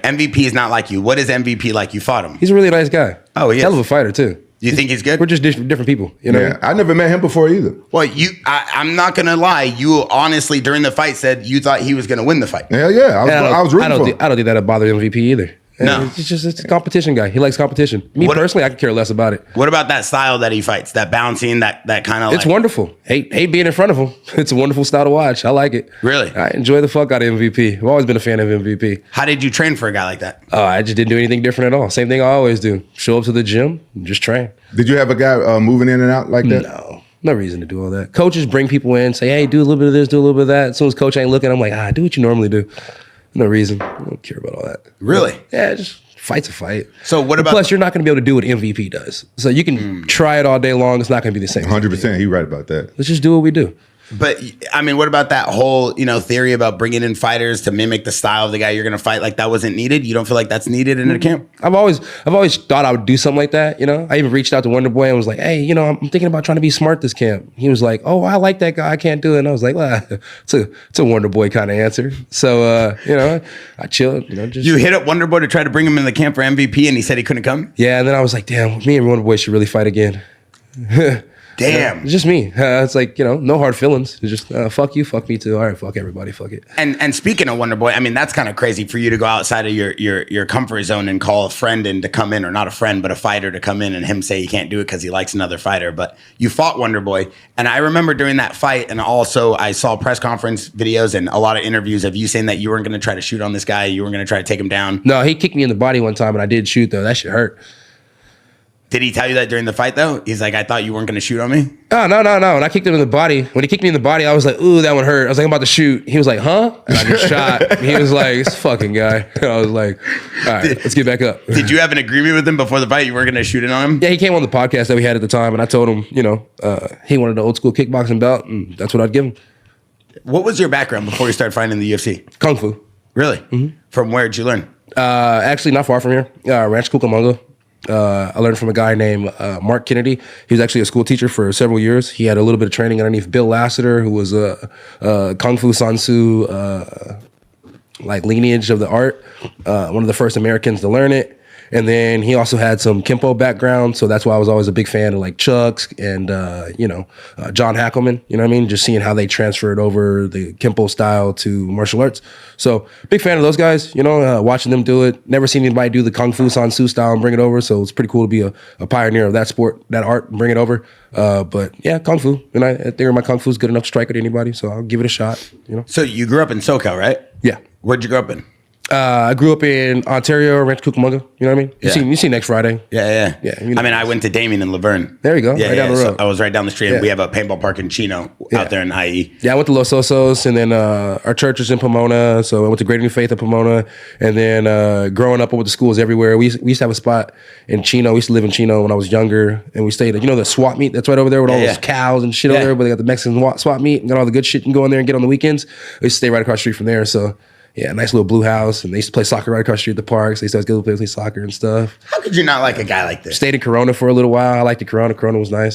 MVP is not like you. What is MVP like? You fought him. He's a really nice guy. Oh, he is. Hell of a fighter too. You think he's good? We're just different people, you know. Yeah, I never met him before either. Well, I'm not gonna lie. You honestly during the fight said you thought he was gonna win the fight. Hell yeah, I was rooting for him. I don't think that'd bother MVP either. No, it's a competition guy. He likes competition. Me personally, I could care less about it. What about that style that he fights? That bouncing, that kind of. It's wonderful. Hate being in front of him. It's a wonderful style to watch. I like it. Really, I enjoy the fuck out of MVP. I've always been a fan of MVP. How did you train for a guy like that? I just didn't do anything different at all. Same thing I always do. Show up to the gym, and just train. Did you have a guy moving in and out like that? No reason to do all that. Coaches bring people in, say, hey, do a little bit of this, do a little bit of that. As soon as coach ain't looking, I'm like, do what you normally do. No reason. I don't care about all that. Really? Yeah, just fight's a fight. So what about? Plus, you're not going to be able to do what MVP does. So you can try it all day long. It's not going to be the same. 100%. He's right about that. Let's just do what we do. But I mean, what about that whole theory about bringing in fighters to mimic the style of the guy you're going to fight? Like that wasn't needed. You don't feel like that's needed in a camp? I've always thought I would do something like that. I even reached out to Wonder Boy and was like, hey, I'm thinking about trying to be smart this camp. He was like, oh, I like that guy. I can't do it. And I was like, well, it's a Wonder Boy kind of answer. So I chilled. You hit up Wonder Boy to try to bring him in the camp for MVP, and he said he couldn't come. Yeah, and then I was like, damn, me and Wonder Boy should really fight again. Damn. It's just me. It's like, no hard feelings. It's just, fuck you, fuck me too. All right, fuck everybody, fuck it. And speaking of Wonder Boy, I mean, that's kind of crazy for you to go outside of your comfort zone and call a friend in to come in, or not a friend, but a fighter to come in, and him say he can't do it because he likes another fighter. But you fought Wonder Boy. And I remember during that fight, and also I saw press conference videos and a lot of interviews of you saying that you weren't going to try to shoot on this guy. You weren't going to try to take him down. No, he kicked me in the body one time, and I did shoot, though. That shit hurt. Did he tell you that during the fight, though? He's like, I thought you weren't going to shoot on me? Oh, no. And I kicked him in the body. When he kicked me in the body, I was like, ooh, that one hurt. I was like, I'm about to shoot. He was like, huh? And I just shot. He was like, this fucking guy. And I was like, all right, let's get back up. Did you have an agreement with him before the fight? You weren't going to shoot it on him? Yeah, he came on the podcast that we had at the time, and I told him, he wanted an old school kickboxing belt, and that's what I'd give him. What was your background before you started fighting in the UFC? Kung Fu. Really? Mm-hmm. From where did you learn? Actually, not far from here. Ranch Cucamonga. I learned from a guy named Mark Kennedy. He was actually a school teacher for several years. He had a little bit of training underneath Bill Lassiter, who was a Kung Fu Sansu lineage of the art. One of the first Americans to learn it. And then he also had some Kempo background, so that's why I was always a big fan of like Chuck's and John Hackelman. You know what I mean? Just seeing how they transferred over the Kempo style to martial arts. So big fan of those guys. Watching them do it. Never seen anybody do the Kung Fu Sansu style and bring it over. So it's pretty cool to be a pioneer of that sport, that art, and bring it over. But yeah, Kung Fu, and I think my Kung Fu is good enough to strike at anybody. So I'll give it a shot. So you grew up in SoCal, right? Yeah. Where'd you grow up in? I grew up in Ontario, Ranch Cucamonga. You know what I mean? You see Next Friday. Yeah. I mean, I went to Damien and Laverne. There you go. Yeah, right down the road. So I was right down the street. And we have a paintball park in Chino out there in IE. Yeah, I went to Los Osos, and then our church is in Pomona. So I went to Greater New Faith in Pomona. And then growing up, I went to schools everywhere. We used to have a spot in Chino. We used to live in Chino when I was younger. And we stayed at, the swap meet that's right over there with all those cows and shit over there. But they got the Mexican swap meet and got all the good shit you can go in there and get on the weekends. We used to stay right across the street from there. So yeah, nice little blue house, and they used to play soccer right across the street at the parks. They used to play soccer and stuff. How could you not like a guy like this? Stayed in Corona for a little while. I liked the Corona. Corona was nice.